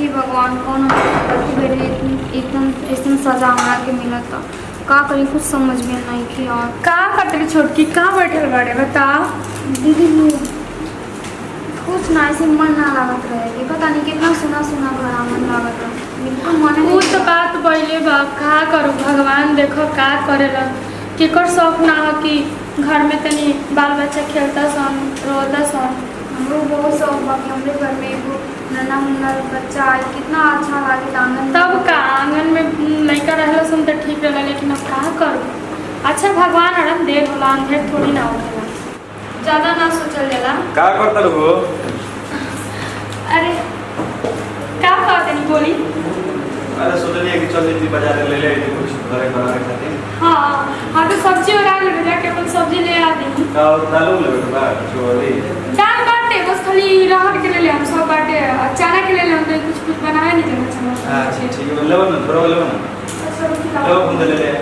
हे भगवान कौन गलती बेरे एकदम एकदम सजा हमरा के मिलता का करी कुछ समझ में नहीं कि और का कतरी छोटकी का बैठल बाड़े बता। दीदी कुछ ना ऐसे मन ना लागत रहे कि पता नहीं कितना सुना सुना घर मन लागत रहे बिल्कुल मन वो तो बात पहले बा का करू भगवान देखो का करेला केकर शौक ना हो कि घर में तनी बाल बच्चा खेलता सन रोता सन। हमरो बहुत शौक बा कि हमरे घर में एगो नन्हा मुन्ना बच्चा आई कितना अच्छा लागे आंगन तब का आंगन में लड़का रहला सन तो ठीक रहला लेकिन अब का करू। अच्छा भगवान हरम देर होला अंधेर थोड़ी ना होखेला ज्यादा ना सोचल जाला। का करता हो? अरे का कहते नहीं बोली। अरे सोचलिए कि चल जल्दी बाजार ले ले कुछ घरे बनावे खातिर। हाँ तो सब्जी और आलू जाके अपन सब्जी ले आ दी। का दालू लेबे बा छोरी। दाल बाटे बस खाली रहर के ले हम सब बाटे चना के ले हम तो कुछ बनावे नहीं देना चाहिए। अच्छा ठीक है लेबो ना थोड़ा लेबो ना। लेबो हम ले ले।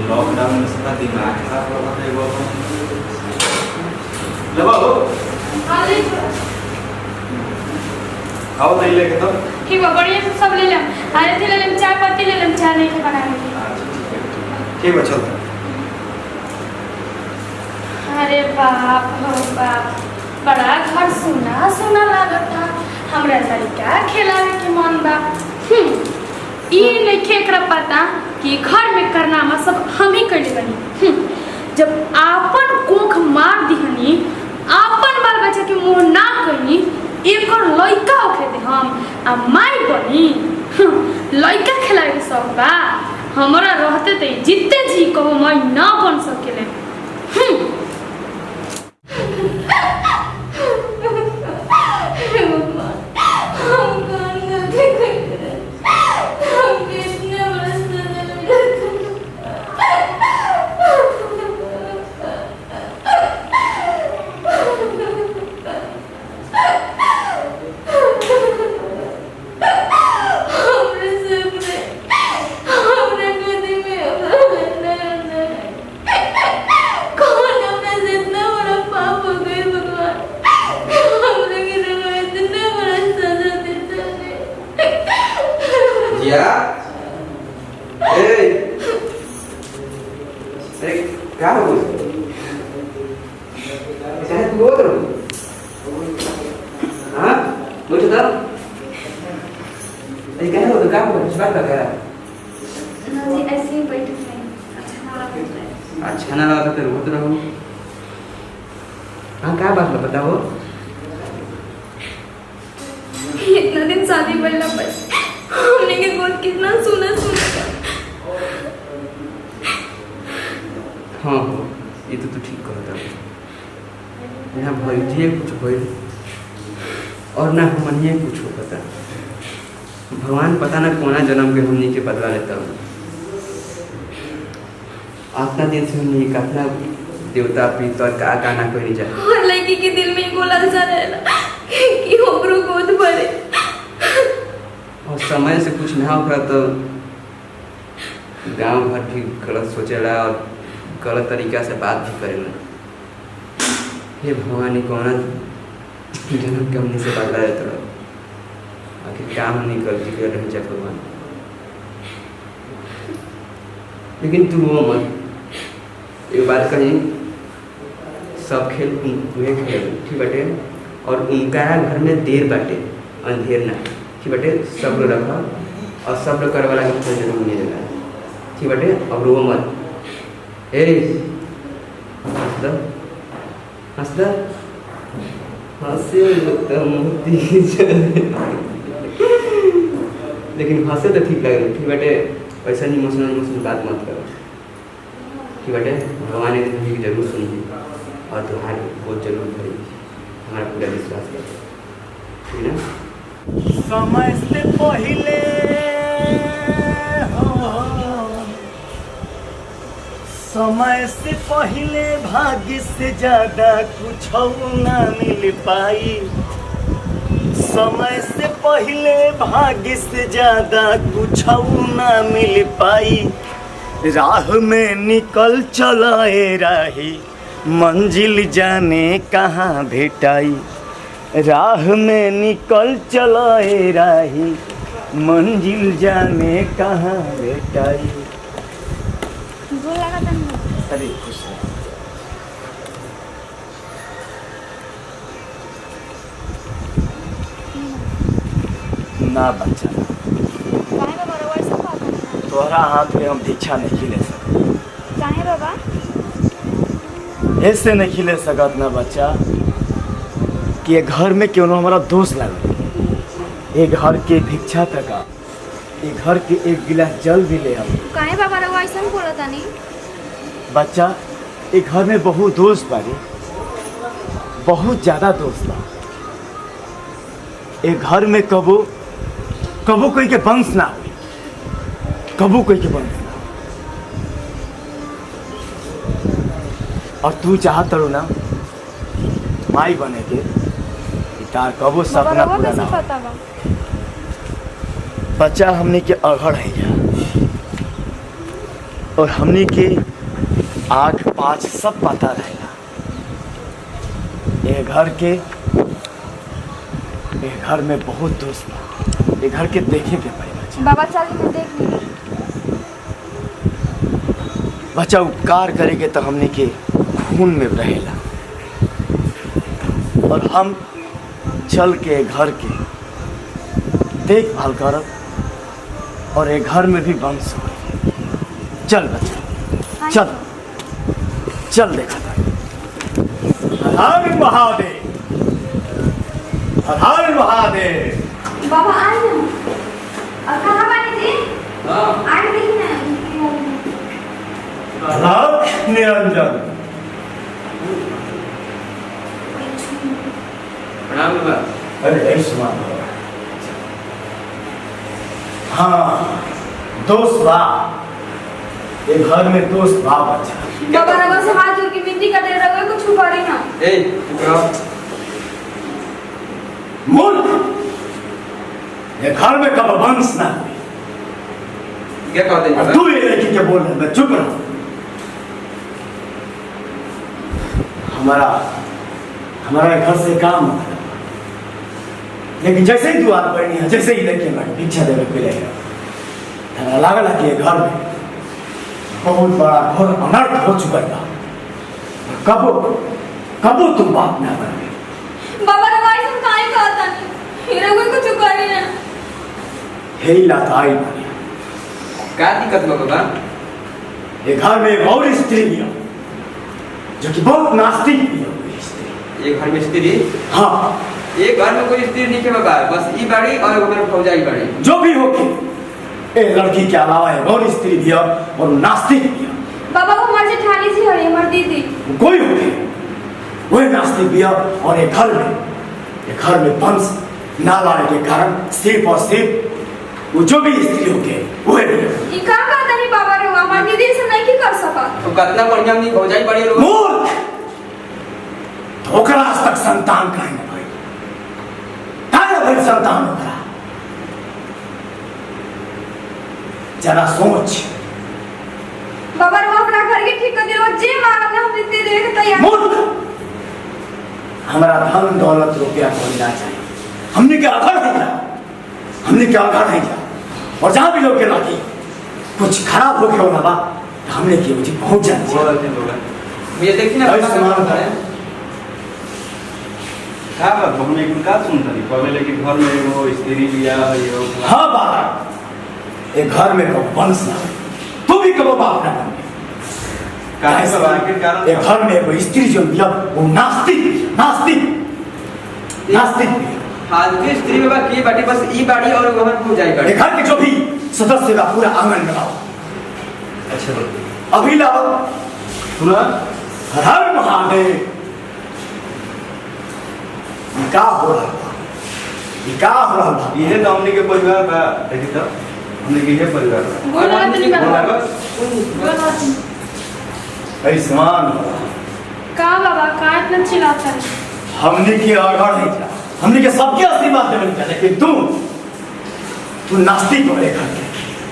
लॉकडाउन में सबका दिमाग खराब हो रहा है वो। लेबो हां ले आओ दे लेके तो ठीक है बढ़िया से सब ले लेम। अरे थी ले लेम चाय पत्ती ले लेम चाय नहीं के बनाने की। ठीक है चल। अरे बाप हो बाप बड़ा घर सुना सुना लागता हमरा लड़का खिलावे के मन बा। ई नहीं केकरा पता कि घर में करनामा सब हम ही कर बनी। जब आपन कोख मार दिहनी आपन बाल बच्चा के मुंह ना कही एक और लड़का होखे दे हम आ माई बनी लड़का खिलावे के शौक बा हमरा रहते ते जितने जी कहो मैं ना बन सकेले। अच्छा ना लगा तो रोत रहो। हाँ क्या बात बताओ। इतना दिन शादी पहला पर हमने के गोद कितना सुना सुना। हाँ ये तो तू ठीक कहता यहाँ भइए कुछ भइल और ना हमनिए कुछ हो पता भगवान पता ना कोना जन्म के हमनी के बदला लेता हूँ। आतना दिन से हमने कतना देवता पितर का ना कोई नहीं जाए और लड़की के दिल में गोला सा रहेला कि ओकरो गोद भरे और समय से कुछ ना होगा तो गांव भर भी गलत सोचेला और गलत तरीका से बात भी करेला। हे भगवान कौन जन्म के हमने से बदला देता रहो आखिर क्या हमने गलती कर रहे हैं भगवान। लेकिन तू वो मत एक बात कहीं सब खेल हुए खेल ठीक बटे और उनका घर में देर बाटे अंधेर ना ठीक बटे सब लोग रखा और सब लोग करे वाला के जरूर नहीं देगा ठीक बटे अब रो मत। ए हंसदा हंसदा हंसे लेकिन हंसे तो ठीक लगे ठीक बटे ऐसा नहीं इमोशनल बात मत करो ठीक बटे भगवान ने तुम्हें जरूर सुनी और तुम्हारी बहुत जरूर करेगी हमारा पूरा विश्वास कर ठीक ना। समय से पहले समय से पहले भाग्य से ज्यादा कुछ ना मिल पाई। समय से पहले भाग्य से ज्यादा कुछ ना मिल पाई। राह में निकल चलाए राही मंजिल जाने कहाँ भेटाई। राह में निकल चलो ए राही, मंजिल जाने कहाँ बेटाई। गोल लगा था नहीं। अरे खुश है। ना बच्चा, काहे बाबा रवा ऐसा बात है? तोहरा हाथ में हम दीक्षा नहीं ले सकते। काहे बाबा? ऐसे नहीं ले सकत ना बच्चा कि ये घर में क्यों ना हमारा दोस्त लगे। ये घर के भिक्षा तक आ, ये घर के एक गिलास जल भी ले आओ। काहे बाबा रवा ऐसा बोला था नहीं? बच्चा, ये घर में बहुत दोस्त बारी, बहुत ज्यादा दोस्त बा। ये घर में कबो कबो कोई के वंश ना हुई, कबो कोई के वंश ना। और तू चाहत रो ना माई बने के, तार कबो बाबा सपना रवा पूरा कैसे ना हो। पता बा? बच्चा, हमने के अघड़ है जा, और हमने के 8-5 सब पता रहेगा। ये घर में बहुत दोस्त बा। ये घर के देखे के पड़े बच्चा। बाबा चल के देख ली। बच्चा, उपकार करेगे तो हमने के खून में रहेला, और हम चल के घर के देखभाल करब, और ये घर में भी वंश हो। चल बच्चा, चल चल देखा था। हर महादेव, हर महादेव। बाबा आए ना। और कहाँ बानी जी? हाँ आए देखी ना। राख निरंजन। प्रणाम बाबा। अरे आयुष्मान भव। हाँ, दोस्त बा, ये घर में दोस्त बा बच्चा। बाबा रवा से हाथ जोड़ के विनती करते रवा कुछ करी ना। ए चुप रहो। मूर्ख, ये घर में कब वंश ना हुई। क्या कहते हैं और बाबा? तू ये लड़की क्या बोल रहा है? मैं चुप रहा। हमारा घर से काम होता है, लेकिन जैसे ही दुआर पड़नी है, जैसे ही लेके मैं भिक्षा देवे के लिए हमारा लागल है कि ये घर में बहुत बड़ा घोर अनर्थ हो चुका था। कबो तुम बाप ना बने। बाबा रवा ऐसा काहे कहता नहीं? रवा कुछ करी ना। हे लाताई बने। क्या दिक्कत बा बाबा? ये घर में एक और स्त्री भी है, जो कि बहुत नास्तिक भी है। एक घर में स्त्री? हाँ, एक घर में कोई स्त्री नहीं है बाबा, बस ई बाड़ी और हमारे फौजाई बाड़ी। जो भी होगी, ये लड़की के अलावा एक और स्त्री भी है और नास्तिक भी है। बाबा वो हमारे जेठानी जी है, हमारी दीदी। कोई होगी, वही नास्तिक भी है। और ये घर में वंश ना लाने के कारण सिर्फ और सिर्फ वो जो भी स्त्री होगी वही भी है। ये का कहता नहीं बाबा रवा? हमारी दीदी से नहीं की कर सका। तो कितना बढ़िया नहीं फौजाई बाड़ी लोग। मूर्ख, धोखा आज तक संतान काहे न भाई, काहे भाई संतान होगा। जरा सोच। बाबा रवा अपना घर के ठीक कर दिलो, जे मांगब ना हम दे देवे के तैयार। मूर्ख, हमारा धन दौलत रुपया कोई ना चाहिए। हमने क्या अघड़ है क्या? हमने क्या अघड़ है क्या? और जहाँ भी लोग के लागी कुछ खराब हो गया हो ना बा, तो हमने की मुझे पहुंच जाना चाहिए। ये देखिए ना भाई बाबा, समान क्या है। का बात हम एक का सुनता नहीं पहले, लेकिन घर में एगो स्त्री लिया है यो। हाँ बाबा, एक घर में कब वंश ना हो, तू भी कब बाप ना बन। काहे बाबा के कारण? एक घर में वो स्त्री जो दिया वो नास्तिक हाल के स्त्री बाबा की बाटी बस ई बाड़ी और हमारे फौजाई बाड़ी। एक घर के जो भी सदस्य का पूरा आंगन में लाओ। अच्छा अभी लाओ। सुना? हर महादेव। निकाह हो रहा था, निकाह हो रहा था। ये तो हमने के परिवार बा, देखी तो हमने के ये परिवार बा। बोला तो नहीं बोला बाबा। बा? बोला ऐसमान का बाबा का इतना चिल्लाता है? हमने की अघड़ नहीं था, हमने के सबके आशीर्वाद देवल था, लेकिन तू नास्तिक हो। घर के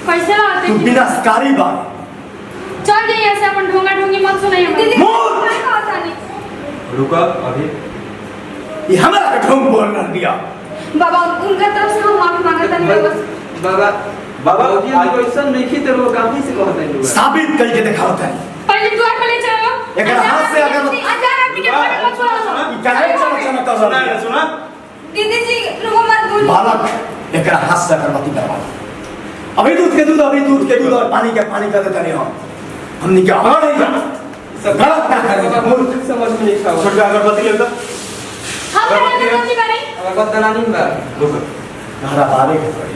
कैसे आते तू हैं? विनाशकारी बा। चल जाइए ऐसे अपन ढोंगा ढोंगी मत सुनाइए दीदी हमारी। काहे कहता नहीं? रुको अभी। ये हमारा के ढोंग बोल रहा दिया। बाबा उनका तरफ से हम माफी मांगता नहीं बस। बाबा बाबा, जी आज ऐसा नहीं थी तो वो काफी से कहता है लोग साबित करके दिखाओ है। पहले द्वार पे ले चलो। एक हाथ से अगर अचार आदमी के बारे में छोड़ो। चाहे चलो चलो तो सुना है, सुना दीदी जी रुको मत बोलिए। बालक एक हाथ से अगरबत्ती करवा। अभी दूध के दूध और पानी के पानी कर देते नहीं हमने क्या हमारा नहीं जाना सब गलत क्या करेंगे मूर्ख समझ में नहीं खावा छोटका अगरबत्ती लेता हम अगरबत्ती करें। अगरबत्ती ना नहीं बा हमारा बारे के पड़ी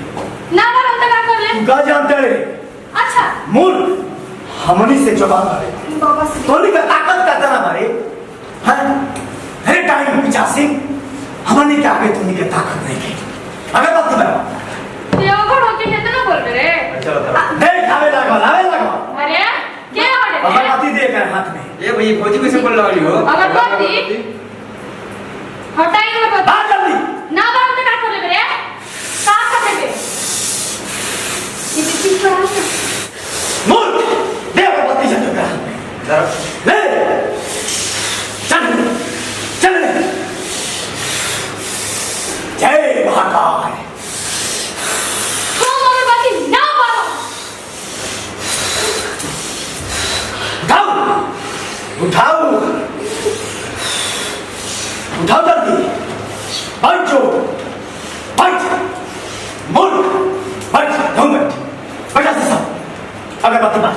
ना बार हम तक कर ले। तू क्या जानते रे अच्छा मूर्ख हमनी से जवाब मारे बाबा से तोनी का ताकत का तना मारे हैं हर टाइम 85 हमनी के आगे तोनी के ताकत नहीं है अगरबत्ती बना ये ओवर होके है तो ना बोल रे। अच्छा बता देख आवे लगा अरे क्या हो रे? अगरबत्ती दे कर हाथ में ये भाई फौजी कैसे बोल रही हो अगरबत्ती हटाई अगरबत्ती बाहर जल्दी ना बार तक कर ले रे। का कर ले? दीदी जी पड़ा है। मूर्ख दे अगरबत्ती जल्दी कर हाथ में ले चल चल जय महाकाल हम अगरबत्ती ना मारो। उठाओ उठाओ जल्दी बैठो बैठ मूर्ख बैठ ढंग बैठा से सब अगरबत्ती बात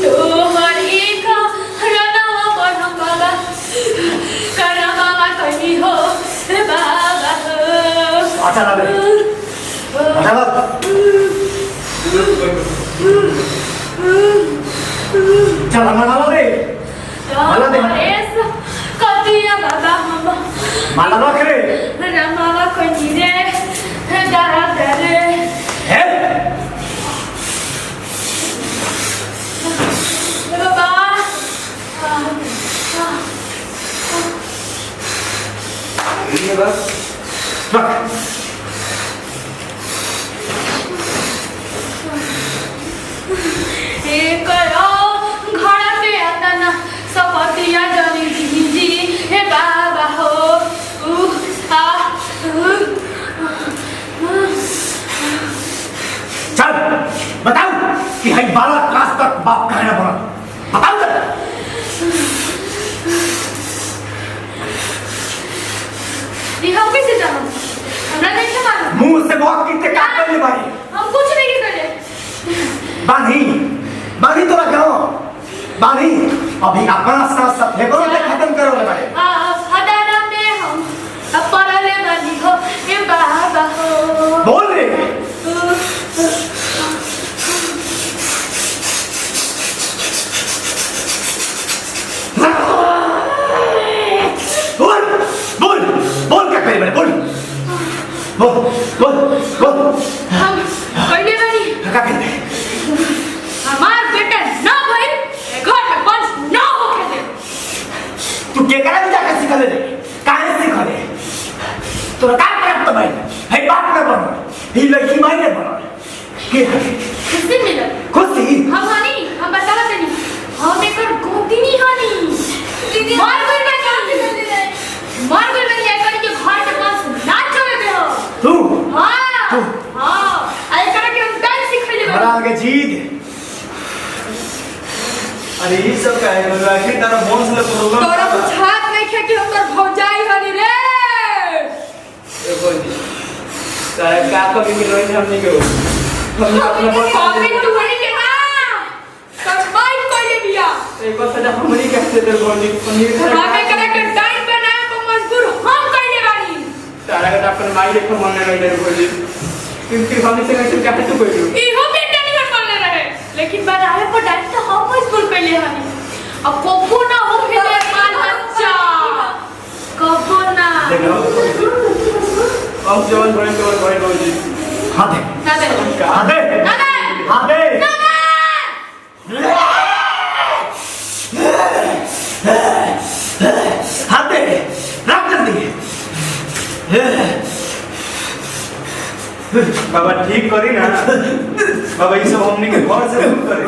तोहर एक रनवा पर हम बाबा करमावा कही हो बाबा हो। अच्छा लगे अच्छा लग चल माला दे माला दे कतिया बाबा हम माला रख रे रमावा कही रे डरा डरे है बाबा ये बस रख एक घर पे आता ना सपतिया जनी जी हे बाबा हो चल बताओ कि हई 12 क्लास तक बाप कहे ना बोला बताओ चल ये हम कैसे जानो हमरा नहीं है मालूम। मुंह से बहुत कितने का कर ले भाई हम कुछ नहीं करे। बानी बानी तोरा गाँव बानी अभी अपना साथ सब फेंको ते खत्म करो ले भाई हदाना में हम अपरले बनी हो हे बाबा हो। बोल रे बोल बोल बोल क्या करे मेरे बोल बोल बोल बोल हम पहले बनी क्या करे हमार बेटा ना भाई घर में बंद ना हो खेले। तू के करे भी जाकर सिखा ले काहे सिखा ले तोरा का करत तो भाई है बात ना बनो ही लड़की माई ने बनो के खुशी मिलत खुशी हम हनी हम बतावा तनी हम एकर गोती नहीं हनी दीदी मार कोई ना काम कर दे मार कोई नहीं एकर के घर के पास ना चले दे हो। तू हां हां एकर के हम डांस सिखले हमारा आगे जीत अरे ये सब का है आखिर तारा बोन से प्रॉब्लम तोरा कुछ हाथ नहीं खे कि हम तोर भौजाई हनी रे। देखो जी सारे का कभी मिल रही हम नहीं करो हम अपना बोल कमेंट तू हनी के ना सबमाइट कोई बिया एक बार सजा हमारी कैसे तेरे बोल दी पनीर हमें करे के डाइट बनाए को मजबूर हम कइले बानी। सारा का अपन माई देखो मन नहीं तेरे बोल दी क्योंकि हम से कैसे क्या तू कोई इहो बेटा नहीं बोलने रहे लेकिन बनावे को डाइट तो हम मजबूर कइले हनी। अब कोको ना हो खेले माल बच्चा कोको ना देखो अब जवान बड़े बोल जी हां दे ना दे हां दे ना दे हां दे ना दे हां दे रख जल्दी बाबा ठीक करी ना बाबा ये सब हमने के घर से दूर करे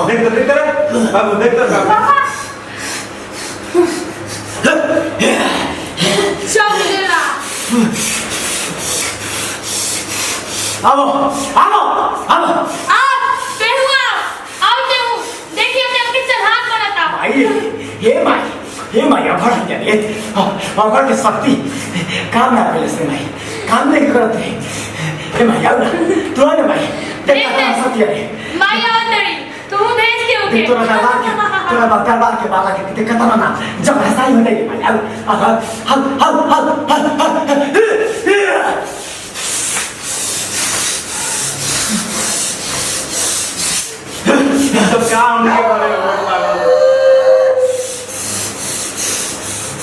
देख बाबू देख पापा चौगलेला आओ आओ आओ आप पेहुआ आउते हूँ देखिए हमने आपकी चढ़ा पड़ा था भाई हे माई अभड़ जाने अभड़ के शक्ति काम ना करे से माई काम नहीं करते हे माई आओ ना तू आ ना माई देख ना सत्य है माई आवतरी तू भेज के ओके तोरा दरबार के बाला के कितने खतरा ना जब ऐसा ही होने की माई आओ तो क्या हमने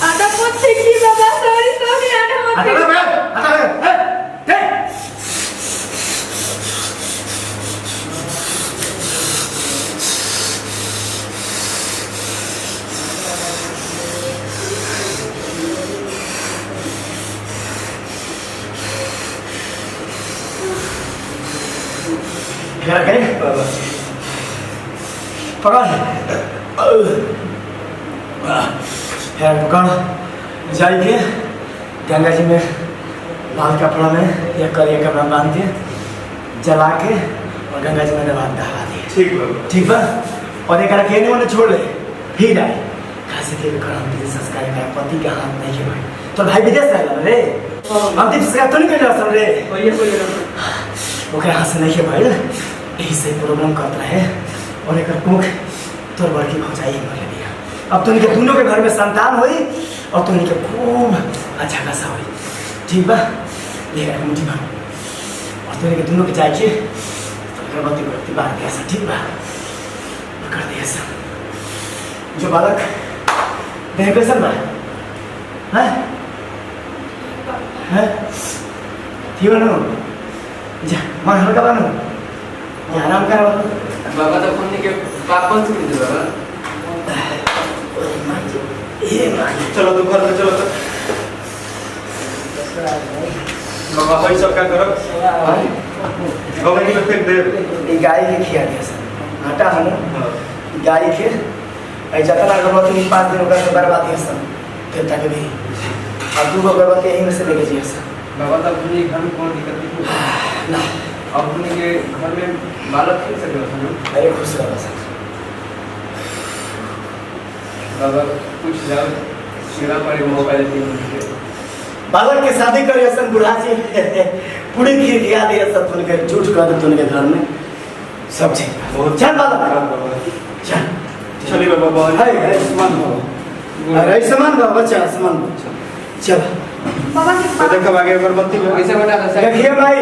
आधा पुत्ती की बाबा सॉरी आधा पुत्ती पकड़ जाइए गंगा जी में लाल कपड़ा में या करिया कपड़ा बांध के जला के और गंगा जी में नहा दिए ठीक बा और एक अकेले वाले छोड़ ले फिर आए खासे के कर संस्कार का पति का हाथ नहीं के भाई तो भाई विदेश रहला रे हम दिन से तो नहीं कर रहा रे ओके हाथ से नहीं के भाई यही से प्रोग्राम करता है और एक मुख तोर बड़की भौजाई मर दिया अब तो इनके दोनों के घर में संतान हुई और तो इनके खूब अच्छा खासा हुई ठीक बा ये एक मुट्ठी भर और तो इनके दोनों के जाके गर्भवती व्यक्ति बाहर गया सा ठीक बा कर दिया सा जो बालक देह कैसन बा हैं हैं ठीक बा ना जा मां हल्का बा ना आराम करो बाबा तो फोन के पापा से कर दे बाबा चलो तू घर में चलो तो बाबा भाई सब क्या करो गवनी में फेंक दे ये गाय के खिया दिया सर आटा है ना गाय के ऐ जतना गर्भवती 5 दिन का बर्बाद दिया सर फिर तक भी अब दू गर्भवती यहीं में से लेके जिया सर बाबा तो अपने घर में कौन दिक्कत नहीं ना अपने के घर में बालक खेल सके हो अरे खुश रहो सर बाबा कुछ जाओ शिरा पड़े मौका देते हैं बालक के शादी करे सन बुढ़ा जी पूरी खीर खिया दिया सब तुन के झूठ कर दे तुन के घर में सब ठीक चल बालक चल चलिए बाबा है समान हो अरे समान बा बच्चा समान चल बाबा के तो देखो आगे अगरबत्ती में कैसे बना देखिए भाई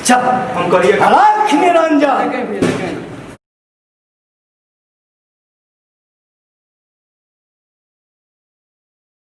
चल हम करिए अलख निरंजन